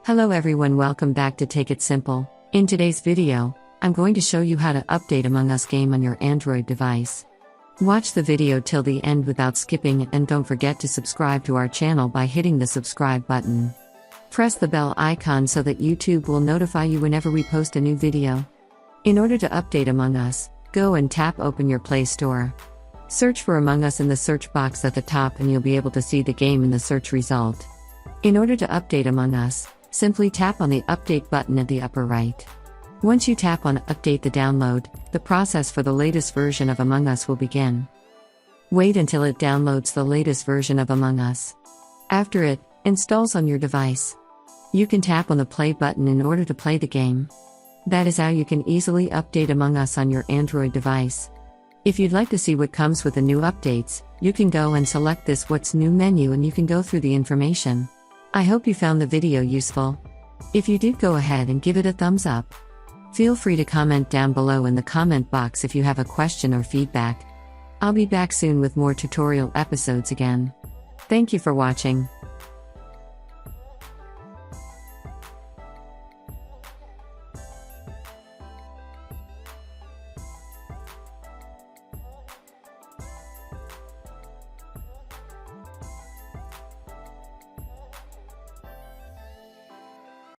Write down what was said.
Hello everyone, welcome back to Take It Simple. In today's video, I'm going to show you how to update Among Us game on your Android device. Watch the video till the end without skipping and don't forget to subscribe to our channel by hitting the subscribe button. Press the bell icon so that YouTube will notify you whenever we post a new video. In order to update Among Us, go and tap open your Play Store. Search for Among Us in the search box at the top and you'll be able to see the game in the search result. In order to update Among Us, simply tap on the update button at the upper right. Once you tap on update the download, the process for the latest version of Among Us will begin. Wait until it downloads the latest version of Among Us. After it installs on your device, you can tap on the play button in order to play the game. That is how you can easily update Among Us on your Android device. If you'd like to see what comes with the new updates, you can go and select this What's New menu and you can go through the information. I hope you found the video useful. If you did, go ahead and give it a thumbs up. Feel free to comment down below in the comment box if you have a question or feedback. I'll be back soon with more tutorial episodes again. Thank you for watching.